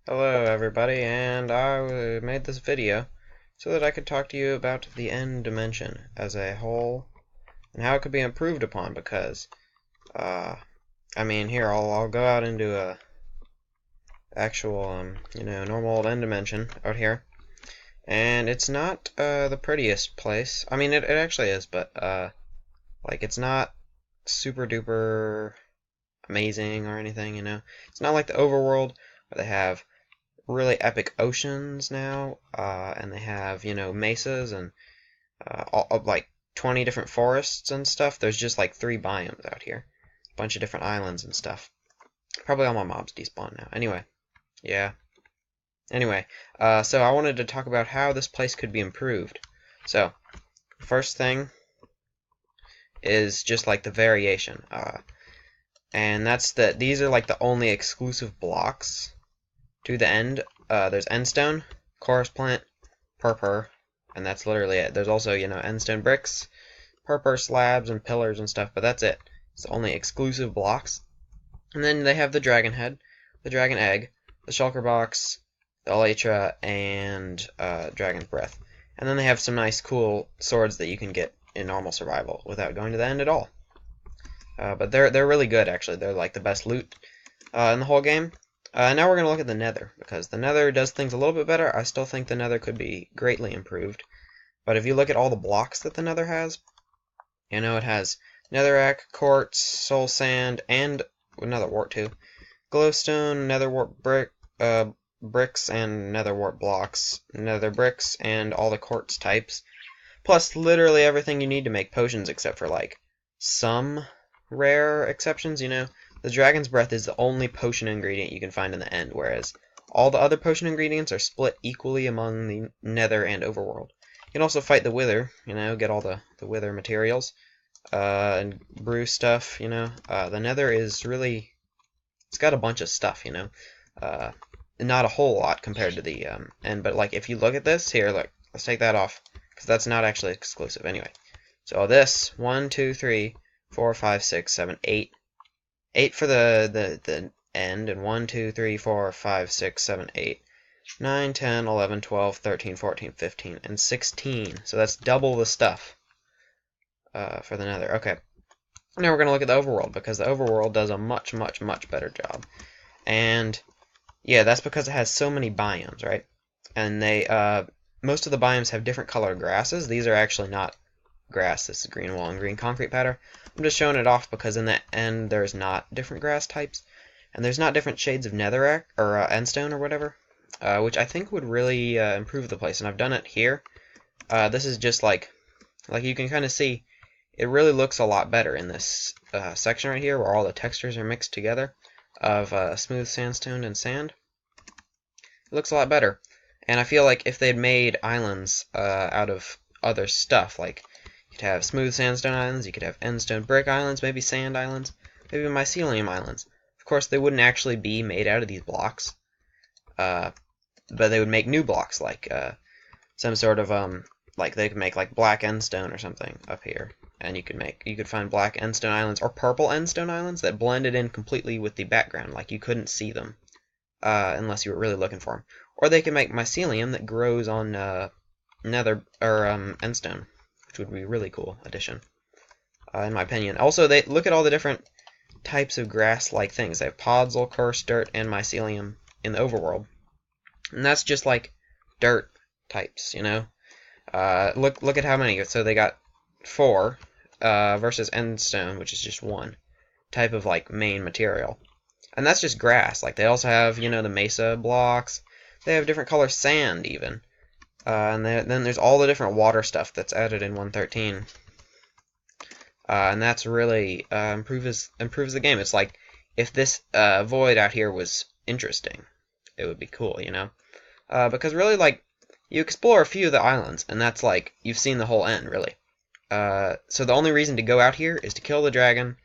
Hello everybody, and I made this video so that I could talk to you about the end dimension as a whole and how it could be improved upon because, here I'll go out into a actual, normal old end dimension out here, and it's not, the prettiest place. I mean, it actually is, but, it's not super duper amazing or anything, It's not like the Overworld where they have really epic oceans now, and they have, mesas and like 20 different forests and stuff. There's just like 3 biomes out here. A bunch of different islands and stuff. Probably all my mobs despawn now. Anyway, yeah. Anyway, so I wanted to talk about how this place could be improved. So, first thing is just like the variation. And that's that these are like the only exclusive blocks to the end. There's endstone, chorus plant, purpur, and that's literally it. There's also, endstone bricks, purpur slabs, and pillars and stuff, but that's it. It's the only exclusive blocks. And then they have the dragon head, the dragon egg, the shulker box, the elytra, and dragon's breath. And then they have some nice cool swords that you can get in normal survival without going to the end at all. But they're really good, actually. They're like the best loot in the whole game. Now we're going to look at the nether, because the nether does things a little bit better. I still think the nether could be greatly improved. But if you look at all the blocks that the nether has, it has netherrack, quartz, soul sand, and nether wart too. Glowstone, nether wart bricks, and nether wart blocks, nether bricks, and all the quartz types. Plus literally everything you need to make potions except for like some rare exceptions, The dragon's breath is the only potion ingredient you can find in the end, whereas all the other potion ingredients are split equally among the nether and overworld. You can also fight the wither, get all the wither materials, and brew stuff, The nether is really, it's got a bunch of stuff, Not a whole lot compared to the end, but like if you look at this, here, look, let's take that off, because that's not actually exclusive anyway. So this, 1, 2, 3, 4, 5, 6, 7, 8. 8 for the end, and 1, 2, 3, 4, 5, 6, 7, 8, 9, 10, 11, 12, 13, 14, 15, and 16. So that's double the stuff for the nether. Okay. Now we're going to look at the overworld, because the overworld does a much, much, much better job. And yeah, that's because it has so many biomes, right? And most of the biomes have different colored grasses. These are actually not grass. This is green wool and green concrete pattern. I'm just showing it off because in the end there's not different grass types, and there's not different shades of netherrack or endstone or whatever, which I think would really improve the place. And I've done it here. This is just like you can kind of see, it really looks a lot better in this section right here where all the textures are mixed together of smooth sandstone and sand. It looks a lot better, and I feel like if they'd made islands out of other stuff, like you could have smooth sandstone islands, you could have endstone brick islands, maybe sand islands, maybe mycelium islands. Of course, they wouldn't actually be made out of these blocks, but they would make new blocks, like some sort of like they could make like black endstone or something up here, and you could find black endstone islands or purple endstone islands that blended in completely with the background, like you couldn't see them unless you were really looking for them. Or they could make mycelium that grows on nether or endstone, which would be a really cool addition, in my opinion. Also, they look at all the different types of grass-like things. They have podzol, cursed dirt, and mycelium in the overworld, and that's just like dirt types, Look at how many. So they got 4 versus endstone, which is just 1 type of like main material, and that's just grass. Like they also have, the mesa blocks. They have different color sand even. And then there's all the different water stuff that's added in 1.13, and that's really improves the game. It's like if this void out here was interesting, it would be cool, because really, like, you explore a few of the islands, and that's like you've seen the whole end, really. So the only reason to go out here is to kill the dragon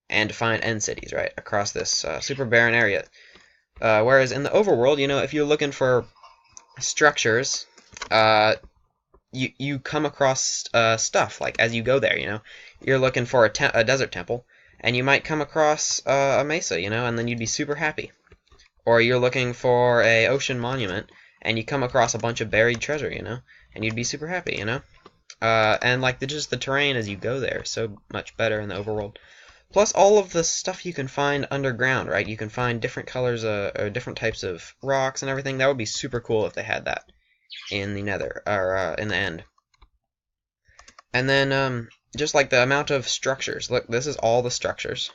and to find end cities, right, across this super barren area. Whereas in the overworld, if you're looking for structures, you come across stuff like as you go there. You're looking for a desert temple, and you might come across a mesa, and then you'd be super happy. Or you're looking for a ocean monument, and you come across a bunch of buried treasure, you know, and you'd be super happy, you know. And like just the terrain as you go there is so much better in the overworld. Plus all of the stuff you can find underground, right? You can find different colors, or different types of rocks and everything. That would be super cool if they had that in the Nether, or in the end. And then just like the amount of structures. Look, this is all the structures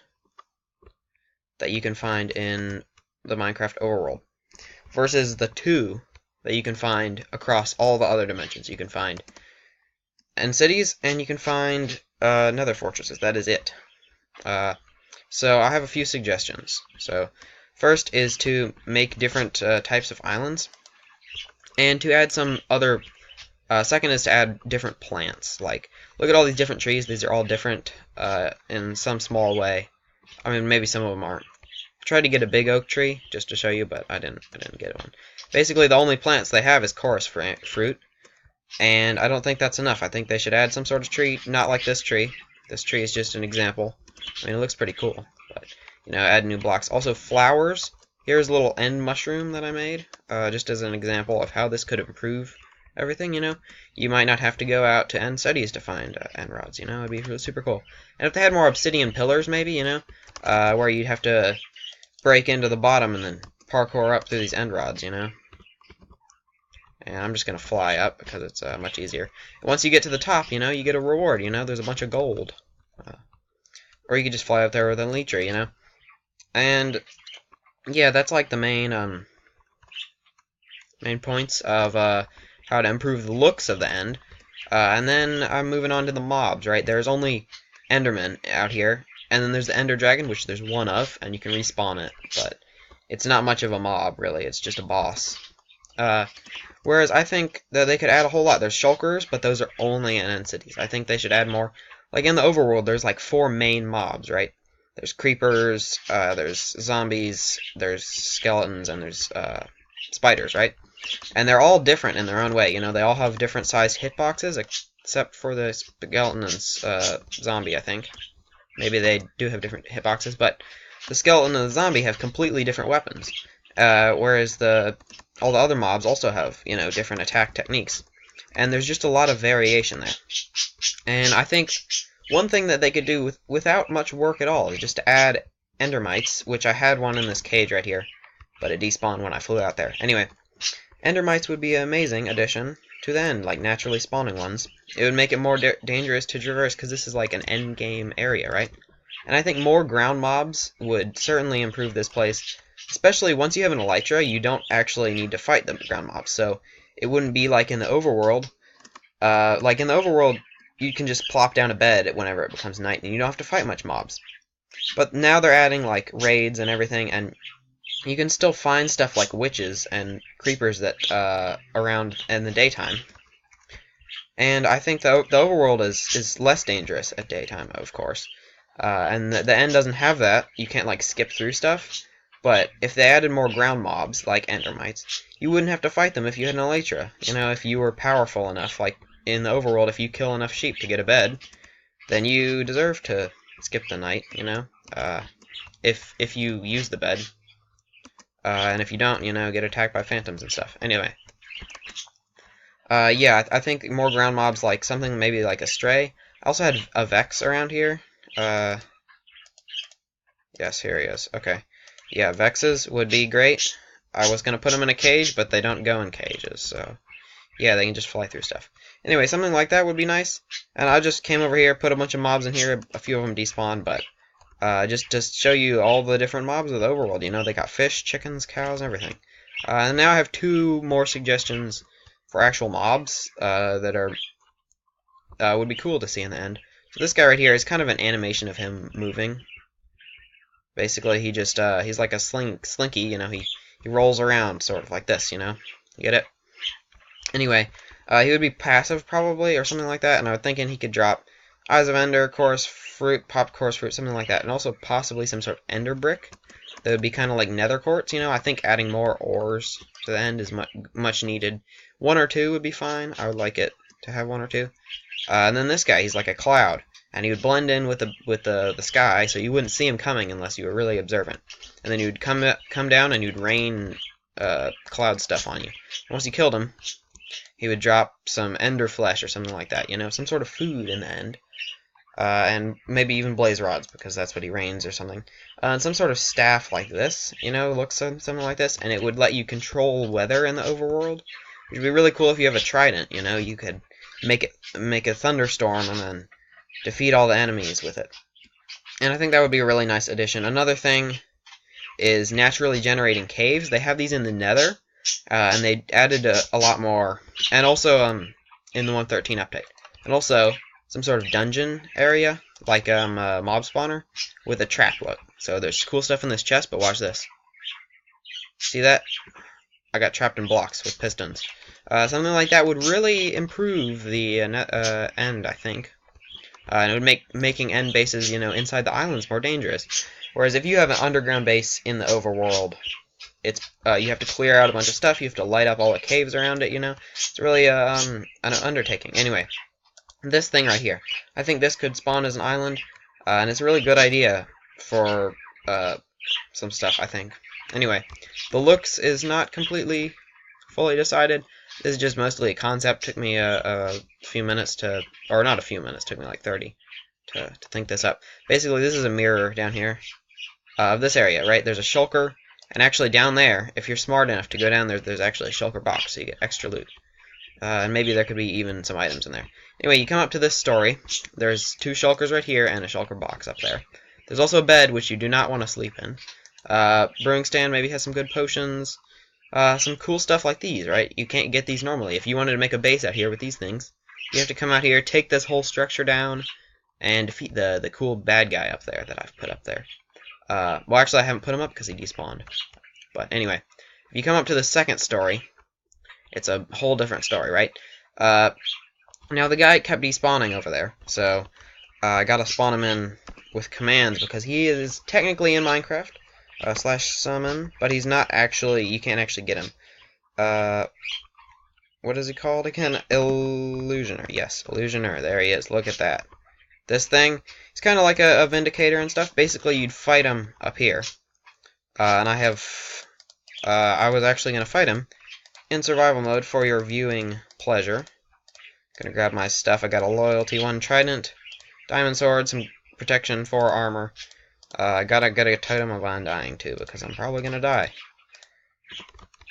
that you can find in the Minecraft Overworld, versus the 2 that you can find across all the other dimensions. You can find end cities, and you can find nether fortresses. That is it. So I have a few suggestions. So first is to make different types of islands, and to add some other. Second is to add different plants. Like, look at all these different trees. These are all different in some small way. I mean, maybe some of them aren't. I tried to get a big oak tree just to show you, but I didn't get one. Basically, the only plants they have is chorus fruit, and I don't think that's enough. I think they should add some sort of tree, not like this tree. This tree is just an example. I mean, it looks pretty cool, but, you know, add new blocks. Also, flowers. Here's a little end mushroom that I made, just as an example of how this could improve everything, you know. You might not have to go out to end cities to find end rods, you know. It'd be really super cool. And if they had more obsidian pillars, maybe, you know, where you'd have to break into the bottom and then parkour up through these end rods, you know. And I'm just going to fly up because it's much easier. Once you get to the top, you know, you get a reward, you know. There's a bunch of gold. Or you could just fly up there with an elite tree, you know. And, yeah, that's like the main points of how to improve the looks of the end. And then I'm moving on to the mobs, right? There's only Enderman out here. And then there's the Ender Dragon, which there's one of, and you can respawn it. But it's not much of a mob, really. It's just a boss. Whereas I think that they could add a whole lot. There's Shulkers, but those are only in end cities. I think they should add more. Like in the overworld, there's like 4 main mobs, right? There's creepers, there's zombies, there's skeletons, and there's spiders, right? And they're all different in their own way. You know, they all have different sized hitboxes, except for the skeleton and zombie, I think. Maybe they do have different hitboxes, but the skeleton and the zombie have completely different weapons. Whereas all the other mobs also have, you know, different attack techniques. And there's just a lot of variation there. And I think one thing that they could do without much work at all is just to add endermites, which I had one in this cage right here, but it despawned when I flew out there. Anyway, endermites would be an amazing addition to the end, like naturally spawning ones. It would make it more dangerous to traverse because this is like an end game area, right? And I think more ground mobs would certainly improve this place. Especially once you have an elytra, you don't actually need to fight the ground mobs. So it wouldn't be like in the overworld. Like in the overworld, you can just plop down a bed whenever it becomes night, and you don't have to fight much mobs. But now they're adding like raids and everything, and you can still find stuff like witches and creepers that around in the daytime. And I think the overworld is less dangerous at daytime, of course. And the end doesn't have that. You can't like skip through stuff. But if they added more ground mobs, like endermites, you wouldn't have to fight them if you had an elytra. You know, if you were powerful enough, like in the overworld, if you kill enough sheep to get a bed, then you deserve to skip the night, you know, if you use the bed. And if you don't, you know, get attacked by phantoms and stuff. Anyway. Yeah, I think more ground mobs, like something maybe like a stray. I also had a Vex around here. Yes, here he is. Okay. Yeah, Vexes would be great. I was going to put them in a cage, but they don't go in cages, so yeah, they can just fly through stuff. Anyway, something like that would be nice. And I just came over here, put a bunch of mobs in here, a few of them despawned, but just to show you all the different mobs of the overworld. You know, they got fish, chickens, cows, and everything. And now I have 2 more suggestions for actual mobs that are would be cool to see in the end. So this guy right here is kind of an animation of him moving. Basically, he just he's like a slinky, you know. He rolls around sort of like this, you know. You get it? Anyway, he would be passive probably or something like that, and I was thinking he could drop Eyes of Ender, Chorus Fruit, Pop Chorus Fruit, something like that, and also possibly some sort of Ender Brick that would be kind of like Nether Quartz, you know. I think adding more ores to the end is much needed. 1 or 2 would be fine. I would like it to have 1 or 2. And then this guy, he's like a cloud. and he would blend in with the sky, so you wouldn't see him coming unless you were really observant. And then he would come down and you'd rain cloud stuff on you. And once you killed him, he would drop some ender flesh or something like that, you know, some sort of food in the end. And maybe even blaze rods, because that's what he rains or something. And some sort of staff like this, you know, looks something like this, and it would let you control weather in the overworld. It would be really cool if you have a trident, you know, you could make a thunderstorm and then defeat all the enemies with it. And I think that would be a really nice addition. Another thing is naturally generating caves. They have these in the Nether, and they added a lot more, and also in the 1.13 update, and also some sort of dungeon area, like a mob spawner, with a trap look. So there's cool stuff in this chest, but watch this. See that? I got trapped in blocks with pistons. Something like that would really improve the end, I think. And it would make making end bases, you know, inside the islands more dangerous. Whereas if you have an underground base in the overworld, it's you have to clear out a bunch of stuff. You have to light up all the caves around it. You know, it's really an undertaking. Anyway, this thing right here, I think this could spawn as an island, and it's a really good idea for some stuff, I think. Anyway, the looks is not completely fully decided. This is just mostly a concept. Took me a few minutes to, or not a few minutes, took me like 30 to think this up. Basically, this is a mirror down here of this area, right? There's a shulker, and actually down there, if you're smart enough to go down there, there's actually a shulker box, so you get extra loot. And maybe there could be even some items in there. Anyway, you come up to this story. There's 2 shulkers right here and a shulker box up there. There's also a bed, which you do not want to sleep in. Brewing stand maybe has some good potions. Some cool stuff like these, right? You can't get these normally. If you wanted to make a base out here with these things, you have to come out here, take this whole structure down, and defeat the cool bad guy up there that I've put up there. Well, actually, I haven't put him up because he despawned. But anyway, if you come up to the second story, it's a whole different story, right? Now, the guy kept despawning over there, so I gotta spawn him in with commands, because he is technically in Minecraft, / summon, but he's not actually, you can't actually get him. What is he called again? Illusioner, yes, Illusioner, there he is, look at that. This thing, he's kind of like a Vindicator and stuff. Basically, you'd fight him up here, and I was actually going to fight him in survival mode for your viewing pleasure. Gonna grab my stuff. I got a loyalty 1 trident, diamond sword, some protection 4 armor. I gotta get a totem of undying too, because I'm probably gonna die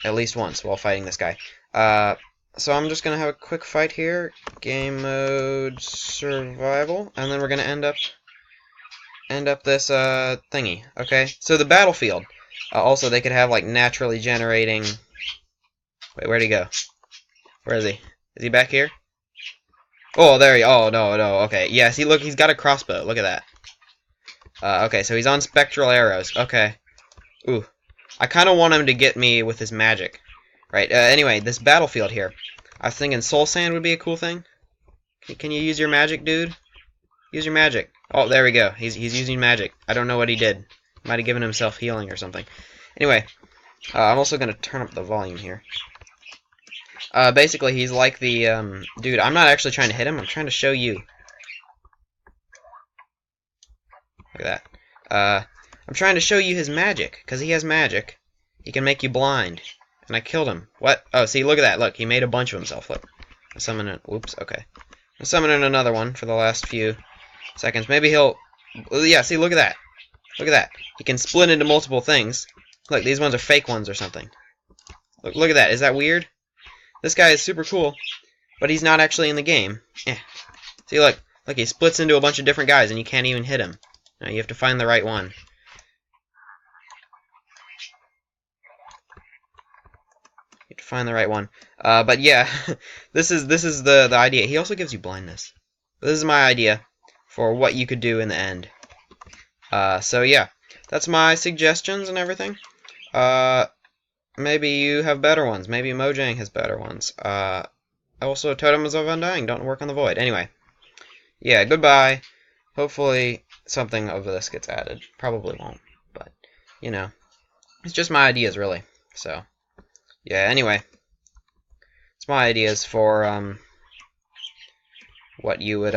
at least once while fighting this guy. So I'm just gonna have a quick fight here. Game mode survival, and then we're gonna end up this thingy. Okay. So the battlefield. Also, they could have like naturally generating. Wait, where'd he go? Where is he? Is he back here? Oh, there he. Oh no, no. Okay. Yeah. See, look, he's got a crossbow. Look at that. Okay, so he's on spectral arrows. Okay. Ooh. I kind of want him to get me with his magic. Right. Anyway, this battlefield here. I was thinking soul sand would be a cool thing. Can you use your magic, dude? Use your magic. Oh, there we go. He's using magic. I don't know what he did. Might have given himself healing or something. Anyway, I'm also going to turn up the volume here. Basically, he's like the, dude, I'm not actually trying to hit him. I'm trying to show you. Look at that. I'm trying to show you his magic, because he has magic. He can make you blind. And I killed him. What? Oh, see, look at that. Look, he made a bunch of himself. Look. I'm summoning. Whoops, okay. I'm summoning another one for the last few seconds. Maybe he'll... Yeah, see, look at that. Look at that. He can split into multiple things. Look, these ones are fake ones or something. Look at that. Is that weird? This guy is super cool, but he's not actually in the game. Yeah. See, look. Look, he splits into a bunch of different guys, and you can't even hit him. No, you have to find the right one. You have to find the right one. But yeah, this is the idea. He also gives you blindness. But this is my idea for what you could do in the end. So yeah, that's my suggestions and everything. Maybe you have better ones. Maybe Mojang has better ones. Also, Totems of Undying don't work on the Void. Anyway, yeah, goodbye. Hopefully something of this gets added. Probably won't, but, you know, it's just my ideas, really. So, yeah, anyway, it's my ideas for, what you would,